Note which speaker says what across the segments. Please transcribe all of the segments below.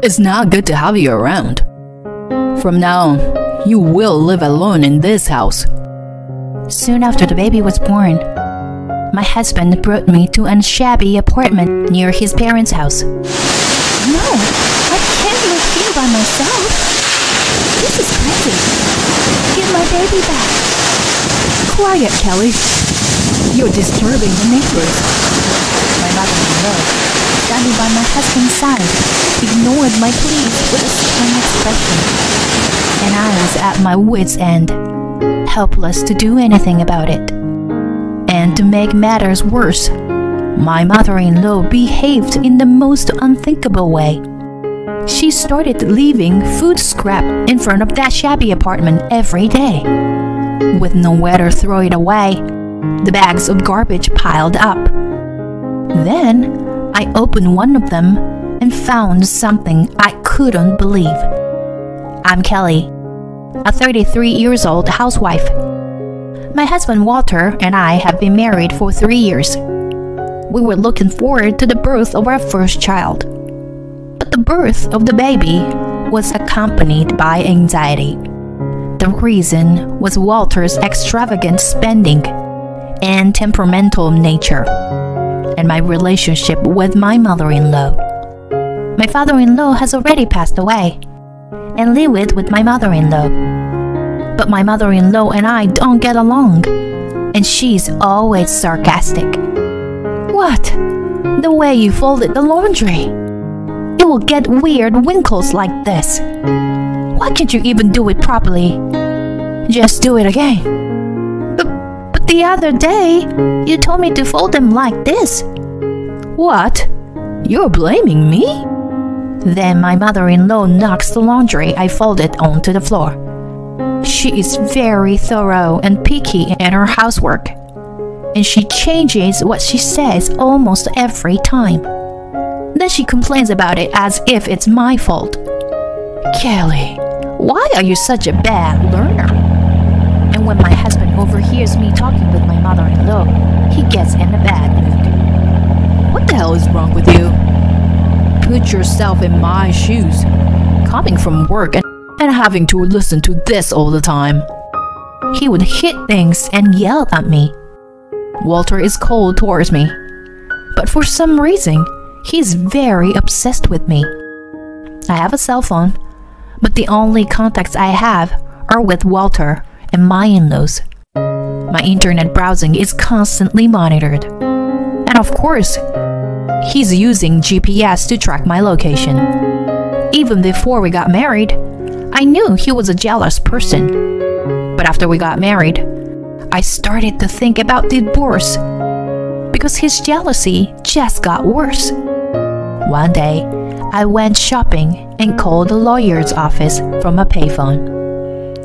Speaker 1: It's not good to have you around. From now on, you will live alone in this house.
Speaker 2: Soon after the baby was born, my husband brought me to a shabby apartment near his parents' house. No, I can't live here by myself. This is crazy. Give my baby back.
Speaker 1: Quiet, Kelly. You're disturbing the neighbors.
Speaker 2: My mother-in-law, standing by my husband's side, ignored my pleas with a stern expression, and I was at my wits' end, helpless to do anything about it. And to make matters worse, my mother-in-law behaved in the most unthinkable way. She started leaving food scrap in front of that shabby apartment every day. With nowhere to throw it away, the bags of garbage piled up. Then, I opened one of them and found something I couldn't believe. I'm Kelly, a 33 years old housewife. My husband Walter and I have been married for 3 years. We were looking forward to the birth of our first child. But the birth of the baby was accompanied by anxiety. The reason was Walter's extravagant spending and temperamental nature, and my relationship with my mother-in-law. My father-in-law has already passed away and lived with my mother-in-law. But my mother-in-law and I don't get along, and she's always sarcastic. What? The way you folded the laundry. It will get weird wrinkles like this. Why can't you even do it properly? Just do it again. But the other day, you told me to fold them like this.
Speaker 1: What? You're blaming me?
Speaker 2: Then my mother-in-law knocks the laundry I folded onto the floor. She is very thorough and picky in her housework, and she changes what she says almost every time. Then she complains about it as if it's my fault.
Speaker 1: Kelly, why are you such a bad learner?
Speaker 2: And when my husband overhears me talking with my mother-in-law, he gets in a bad mood.
Speaker 1: What the hell is wrong with you? Put yourself in my shoes, coming from work and having to listen to this all the time.
Speaker 2: He would hit things and yell at me.
Speaker 1: Walter is cold towards me, but for some reason, he's very obsessed with me.
Speaker 2: I have a cell phone, but the only contacts I have are with Walter and my in-laws. My internet browsing is constantly monitored. And of course, he's using GPS to track my location. Even before we got married, I knew he was a jealous person. But after we got married, I started to think about divorce because his jealousy just got worse. One day, I went shopping and called the lawyer's office from a payphone.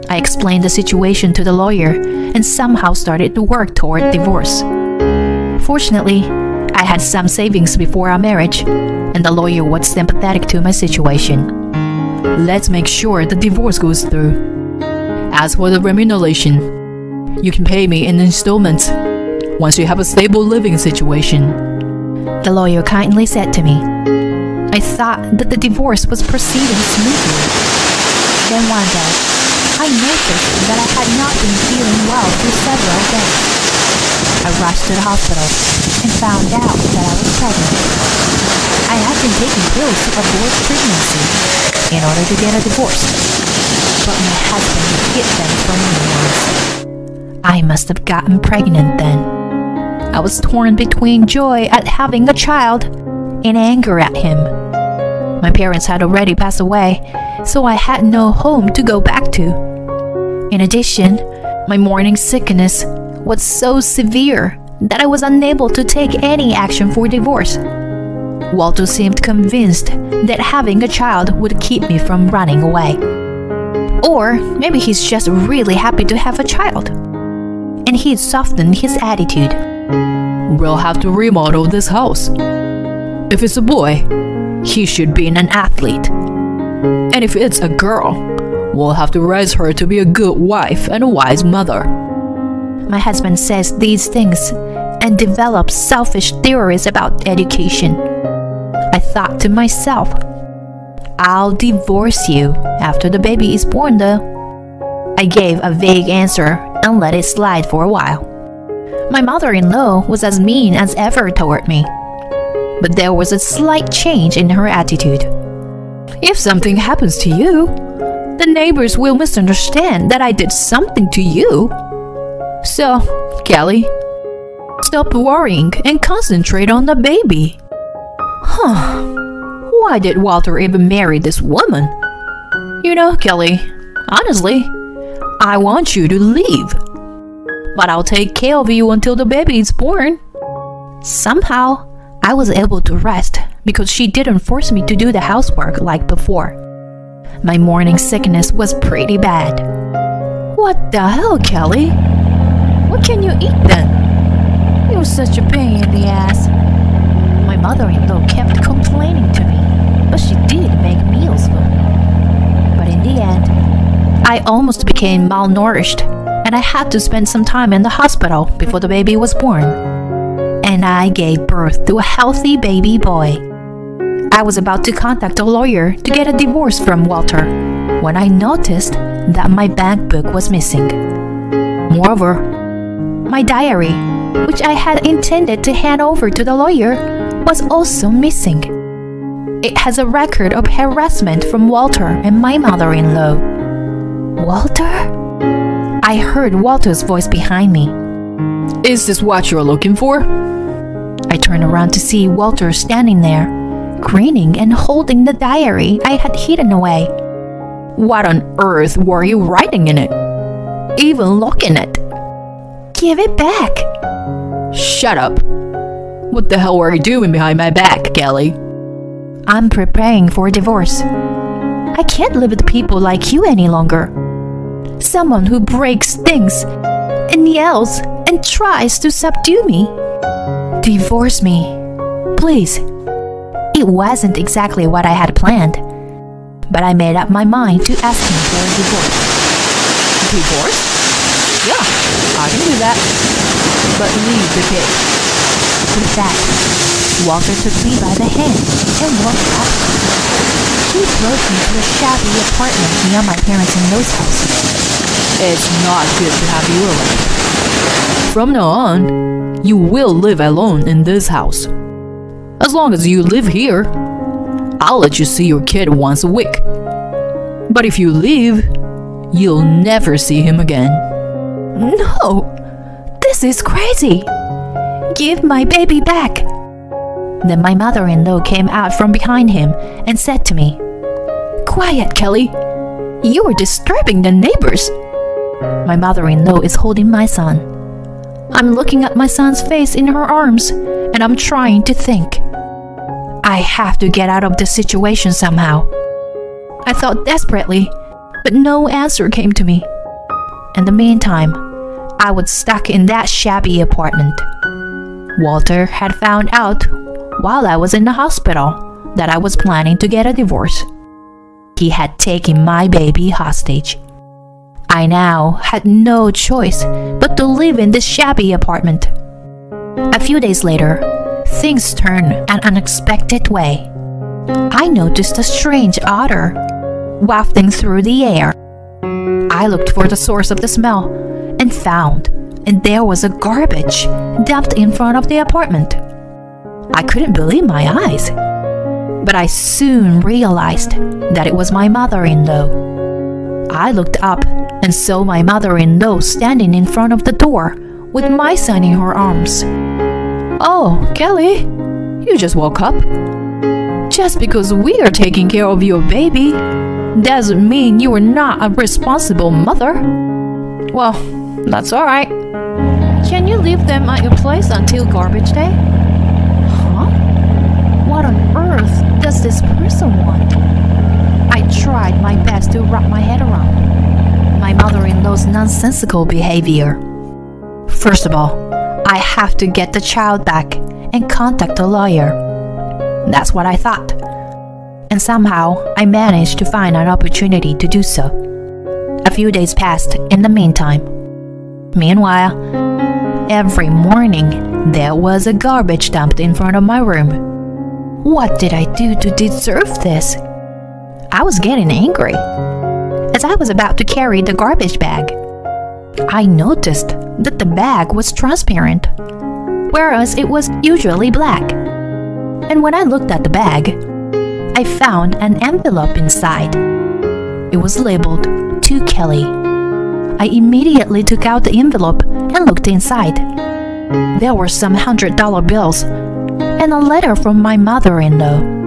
Speaker 2: I explained the situation to the lawyer and somehow started to work toward divorce. Fortunately, I had some savings before our marriage, and the lawyer was sympathetic to my situation.
Speaker 1: Let's make sure the divorce goes through. As for the remuneration, you can pay me in installments once you have a stable living situation,
Speaker 2: the lawyer kindly said to me. I thought that the divorce was proceeding smoothly. Then one day, I noticed that I had not been feeling well for several days. I rushed to the hospital and found out that I was pregnant. I had been taking pills to abort pregnancy in order to get a divorce, but my husband hid them from me once. I must have gotten pregnant then. I was torn between joy at having a child and anger at him. My parents had already passed away, so I had no home to go back to. In addition, my morning sickness was so severe that I was unable to take any action for divorce. Walter seemed convinced that having a child would keep me from running away. Or maybe he's just really happy to have a child, and he'd softened his attitude.
Speaker 1: We'll have to remodel this house. If it's a boy, he should be an athlete. And if it's a girl, we'll have to raise her to be a good wife and a wise mother.
Speaker 2: My husband says these things and develops selfish theories about education. I thought to myself, I'll divorce you after the baby is born, though. I gave a vague answer and let it slide for a while. My mother-in-law was as mean as ever toward me, but there was a slight change in her attitude.
Speaker 1: If something happens to you, the neighbors will misunderstand that I did something to you. So, Kelly, stop worrying and concentrate on the baby. Why did Walter even marry this woman? You know, Kelly, honestly, I want you to leave. But I'll take care of you until the baby is born.
Speaker 2: Somehow, I was able to rest because she didn't force me to do the housework like before. My morning sickness was pretty bad.
Speaker 1: What the hell, Kelly? What can you eat then? You're such a pain in the ass.
Speaker 2: My mother-in-law kept complaining to me, but she did make meals for me. But in the end, I almost became malnourished, and I had to spend some time in the hospital before the baby was born. And I gave birth to a healthy baby boy. I was about to contact a lawyer to get a divorce from Walter when I noticed that my bank book was missing. Moreover, my diary, which I had intended to hand over to the lawyer, was also missing. It has a record of harassment from Walter and my mother-in-law. Walter? I heard Walter's voice behind me.
Speaker 1: Is this what you're looking for?
Speaker 2: I turned around to see Walter standing there, grinning and holding the diary I had hidden away.
Speaker 1: What on earth were you writing in it? Even looking at?
Speaker 2: Give it back.
Speaker 1: Shut up. What the hell were you doing behind my back, Kelly?
Speaker 2: I'm preparing for a divorce. I can't live with people like you any longer. Someone who breaks things and yells and tries to subdue me. Divorce me, please. It wasn't exactly what I had planned, but I made up my mind to ask him for a divorce.
Speaker 1: Divorce? Yeah, I can do that. But leave the kid.
Speaker 2: With that, Walter took me by the hand and walked out. He drove me to a shabby apartment near my parents-in-law's house.
Speaker 1: It's not good to have you around. From now on, you will live alone in this house. As long as you live here, I'll let you see your kid once a week. But if you leave, you'll never see him again.
Speaker 2: No, this is crazy. Give my baby back. Then my mother-in-law came out from behind him and said to me,
Speaker 1: Quiet, Kelly. You are disturbing the neighbors.
Speaker 2: My mother-in-law is holding my son. I'm looking at my son's face in her arms, and I'm trying to think. I have to get out of this situation somehow. I thought desperately, but no answer came to me. In the meantime, I was stuck in that shabby apartment. Walter had found out while I was in the hospital that I was planning to get a divorce. He had taken my baby hostage. I now had no choice but to live in this shabby apartment. A few days later, things turned an unexpected way. I noticed a strange odor wafting through the air. I looked for the source of the smell and found, and there was a garbage dumped in front of the apartment. I couldn't believe my eyes, but I soon realized that it was my mother-in-law. I looked up and saw my mother-in-law standing in front of the door with my son in her arms.
Speaker 1: Oh, Kelly, you just woke up? Just because we are taking care of your baby doesn't mean you are not a responsible mother. Well, that's alright. Can you leave them at your place until garbage day?
Speaker 2: Huh? What on earth does this person want? I tried my best to wrap my head around my mother-in-law's nonsensical behavior. First of all, I have to get the child back and contact a lawyer. That's what I thought. And somehow I managed to find an opportunity to do so. A few days passed in the meantime. Meanwhile, every morning there was a garbage dumped in front of my room. What did I do to deserve this? I was getting angry. As I was about to carry the garbage bag, I noticed that the bag was transparent, whereas it was usually black. And when I looked at the bag, I found an envelope inside. It was labeled "To Kelly." I immediately took out the envelope and looked inside. There were some $100 bills and a letter from my mother-in-law.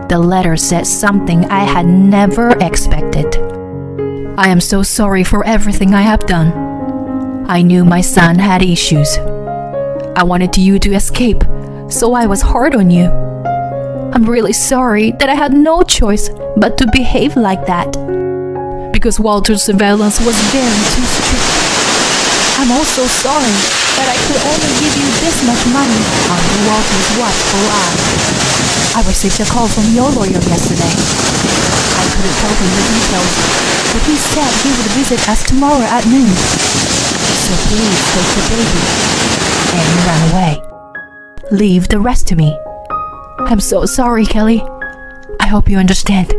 Speaker 2: The letter said something I had never expected.
Speaker 1: I am so sorry for everything I have done. I knew my son had issues. I wanted you to escape, so I was hard on you. I'm really sorry that I had no choice but to behave like that, because Walter's surveillance was very too strict. I'm also sorry that I could only give you this much money under Walter's watchful eye. I received a call from your lawyer yesterday. I couldn't tell him the details, but he said he would visit us tomorrow at noon. So please take the baby and run away. Leave the rest to me. I'm so sorry, Kelly. I hope you understand.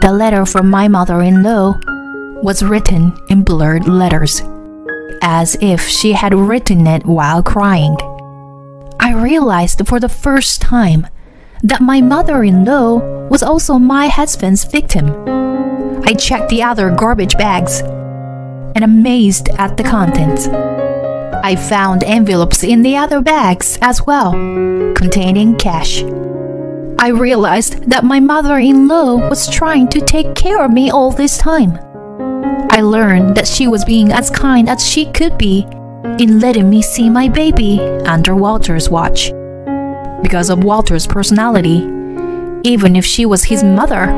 Speaker 2: The letter from my mother-in-law was written in blurred letters, as if she had written it while crying. I realized for the first time that my mother-in-law was also my husband's victim. I checked the other garbage bags and amazed at the contents. I found envelopes in the other bags as well, containing cash. I realized that my mother-in-law was trying to take care of me all this time. I learned that she was being as kind as she could be in letting me see my baby under Walter's watch. Because of Walter's personality, even if she was his mother,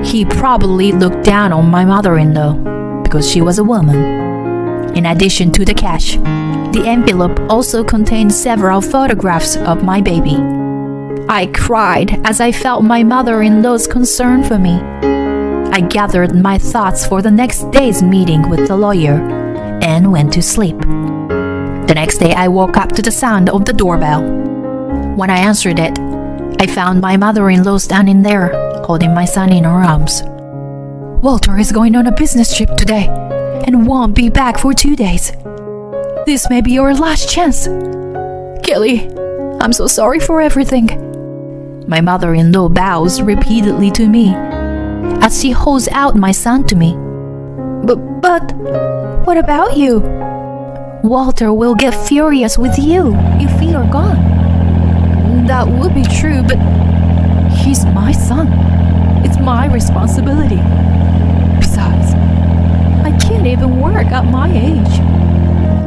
Speaker 2: he probably looked down on my mother-in-law because she was a woman. In addition to the cash, the envelope also contained several photographs of my baby. I cried as I felt my mother-in-law's concern for me. I gathered my thoughts for the next day's meeting with the lawyer and went to sleep. The next day I woke up to the sound of the doorbell. When I answered it, I found my mother-in-law standing there, holding my son in her arms.
Speaker 1: Walter is going on a business trip today and won't be back for 2 days. This may be your last chance. Kelly, I'm so sorry for everything.
Speaker 2: My mother-in-law bows repeatedly to me as she holds out my son to me.
Speaker 1: But what about you?
Speaker 2: Walter will get furious with you if you are gone.
Speaker 1: That would be true, but he's my son. It's my responsibility. Besides, I can't even work at my age.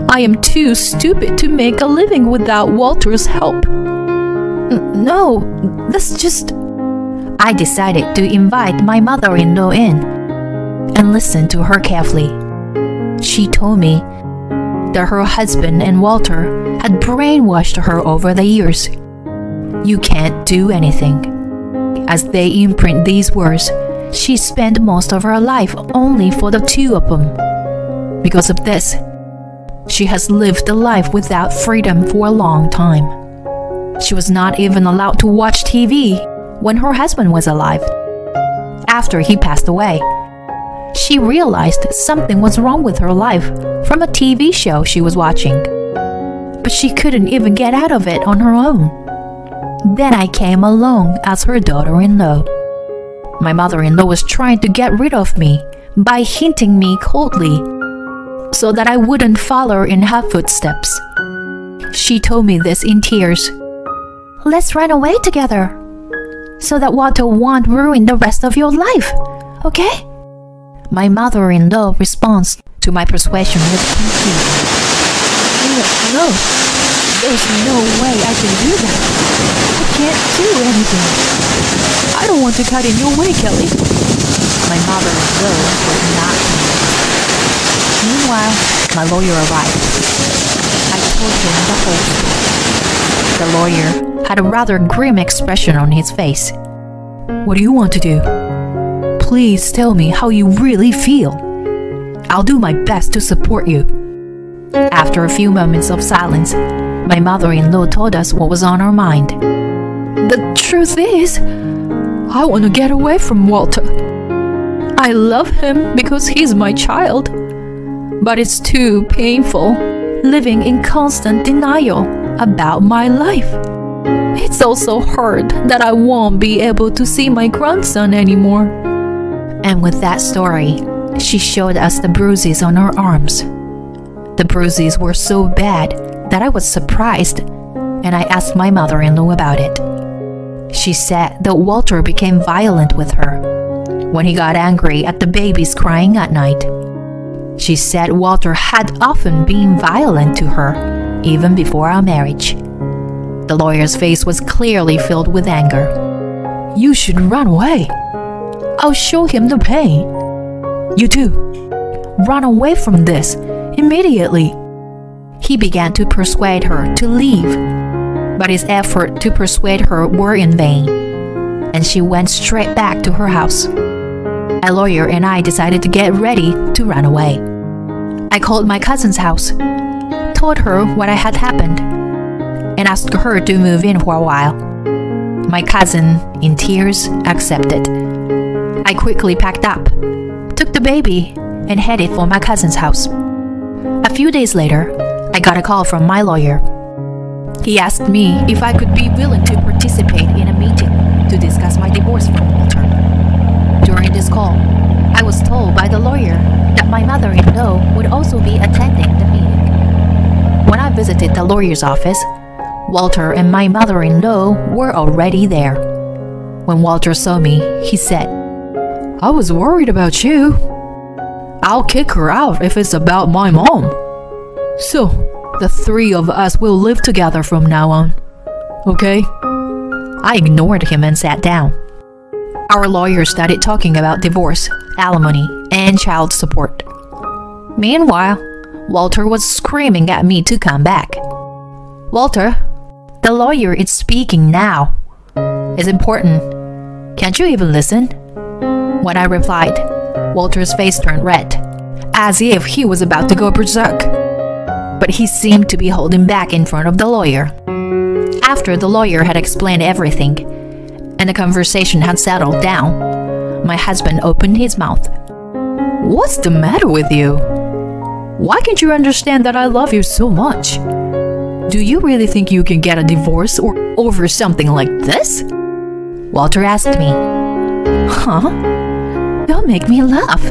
Speaker 1: I am too stupid to make a living without Walter's help. No, that's just...
Speaker 2: I decided to invite my mother-in-law in and listen to her carefully. She told me that her husband and Walter had brainwashed her over the years. You can't do anything. As they imprint these words, she spent most of her life only for the two of them. Because of this, she has lived a life without freedom for a long time. She was not even allowed to watch TV when her husband was alive. After he passed away, she realized something was wrong with her life from a TV show she was watching. But she couldn't even get out of it on her own. Then I came along as her daughter-in-law. My mother-in-law was trying to get rid of me by hinting me coldly so that I wouldn't follow in her footsteps. She told me this in tears. Let's run away together so that Walter won't ruin the rest of your life, okay? My mother-in-law responds to my persuasion with confusion.
Speaker 1: No, there's no way I can do that. I can't do anything. I don't want to cut in your way, Kelly.
Speaker 2: My mother-in-law was not convinced. Meanwhile, my lawyer arrived. I told him the whole story. The lawyer had a rather grim expression on his face.
Speaker 1: What do you want to do? Please tell me how you really feel. I'll do my best to support you.
Speaker 2: After a few moments of silence, my mother-in-law told us what was on her mind.
Speaker 1: The truth is, I want to get away from Walter. I love him because he's my child, but it's too painful living in constant denial about my life. It's also hard that I won't be able to see my grandson anymore."
Speaker 2: And with that story, she showed us the bruises on her arms. The bruises were so bad that I was surprised, and I asked my mother-in-law about it. She said that Walter became violent with her when he got angry at the babies crying at night. She said Walter had often been violent to her, even before our marriage. The lawyer's face was clearly filled with anger.
Speaker 1: "You should run away. I'll show him the pain. You too. Run away from this immediately."
Speaker 2: He began to persuade her to leave, but his effort to persuade her were in vain, and she went straight back to her house. A lawyer and I decided to get ready to run away. I called my cousin's house, told her what had happened, and asked her to move in for a while. My cousin, in tears, accepted. I quickly packed up, took the baby, and headed for my cousin's house. A few days later, I got a call from my lawyer. He asked me if I could be willing to participate in a meeting to discuss my divorce from Walter. During this call, I was told by the lawyer that my mother-in-law would also be attending the meeting. When I visited the lawyer's office, Walter and my mother-in-law were already there. When Walter saw me, he said,
Speaker 1: "I was worried about you. I'll kick her out if it's about my mom. So, the three of us will live together from now on. Okay?"
Speaker 2: I ignored him and sat down. Our lawyer started talking about divorce, alimony, and child support. Meanwhile, Walter was screaming at me to come back. "Walter, the lawyer is speaking now. It's important. Can't you even listen?" When I replied, Walter's face turned red, as if he was about to go berserk. But he seemed to be holding back in front of the lawyer. After the lawyer had explained everything, and the conversation had settled down, my husband opened his mouth.
Speaker 1: "What's the matter with you? Why can't you understand that I love you so much? Do you really think you can get a divorce or over something like this?"
Speaker 2: Walter asked me. "Huh? Don't make me laugh.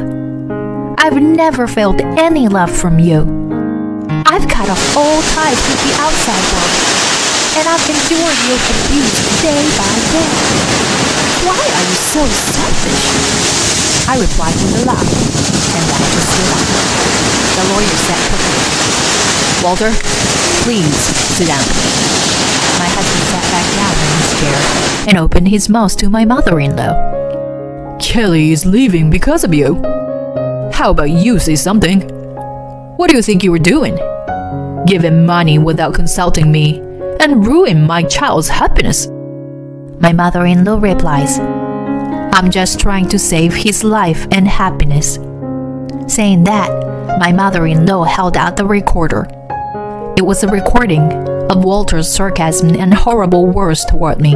Speaker 2: I've never felt any love from you. I've cut off all ties with the outside world, and I've endured your abuse day by day. Why are you so selfish?" I replied with a laugh, and Walter stood up. The lawyer said quickly, "Walter, please sit down." My husband sat back down in his chair and opened his mouth to my mother-in-law.
Speaker 1: "Kelly is leaving because of you. How about you say something? What do you think you were doing? Giving money without consulting me and ruin my child's happiness."
Speaker 2: My mother-in-law replies, "I'm just trying to save his life and happiness." Saying that, my mother-in-law held out the recorder. It was a recording of Walter's sarcasm and horrible words toward me.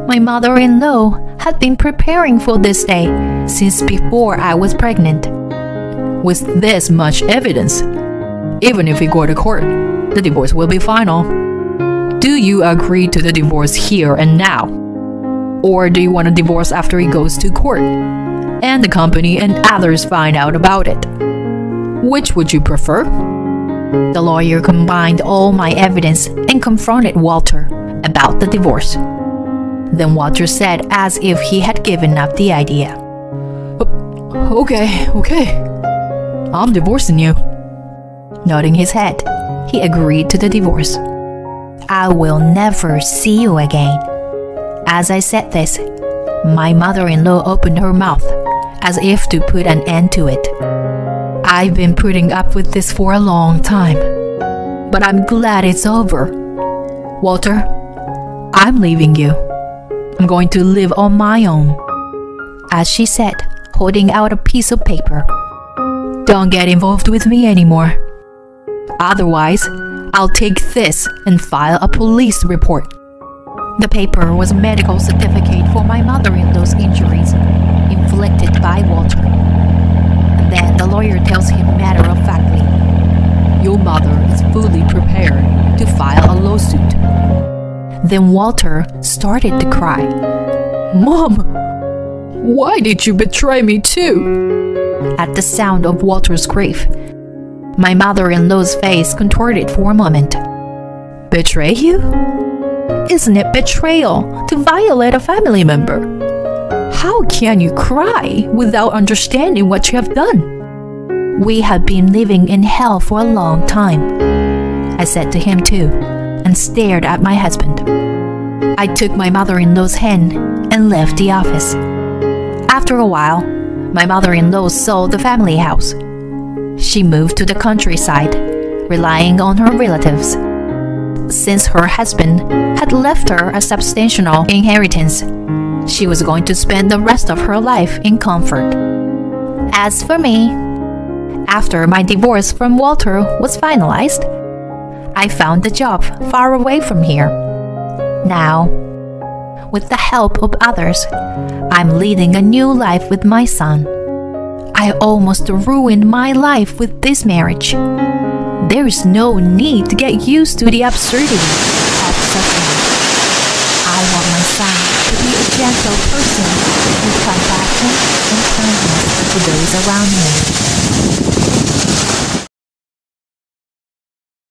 Speaker 2: My mother-in-law had been preparing for this day since before I was pregnant.
Speaker 1: With this much evidence, even if we go to court, the divorce will be final. Do you agree to the divorce here and now? Or do you want a divorce after he goes to court and the company and others find out about it? Which would you prefer?
Speaker 2: The lawyer combined all my evidence and confronted Walter about the divorce. Then Walter said as if he had given up the idea.
Speaker 1: Okay. I'm divorcing you."
Speaker 2: Nodding his head, he agreed to the divorce. "I will never see you again." As I said this, my mother-in-law opened her mouth as if to put an end to it. "I've been putting up with this for a long time, but I'm glad it's over. Walter, I'm leaving you. I'm going to live on my own," as she said, holding out a piece of paper. "Don't get involved with me anymore. Otherwise, I'll take this and file a police report." The paper was a medical certificate for my mother-in-law's injuries inflicted by Walter. And then the lawyer tells him matter-of-factly,
Speaker 1: "Your mother is fully prepared to file a lawsuit."
Speaker 2: Then Walter started to cry.
Speaker 1: "Mom, why did you betray me too?"
Speaker 2: At the sound of Walter's grief, my mother-in-law's face contorted for a moment.
Speaker 1: "Betray you? Isn't it betrayal to violate a family member? How can you cry without understanding what you have done?"
Speaker 2: "We have been living in hell for a long time," I said to him too, and stared at my husband. I took my mother-in-law's hand and left the office. After a while, my mother-in-law sold the family house. She moved to the countryside, relying on her relatives. Since her husband had left her a substantial inheritance, she was going to spend the rest of her life in comfort. As for me, after my divorce from Walter was finalized, I found a job far away from here. Now, with the help of others, I'm leading a new life with my son. I almost ruined my life with this marriage. There is no need to get used to the absurdity of suffering. I want my son to be a gentle person with compassion and kindness to those around him.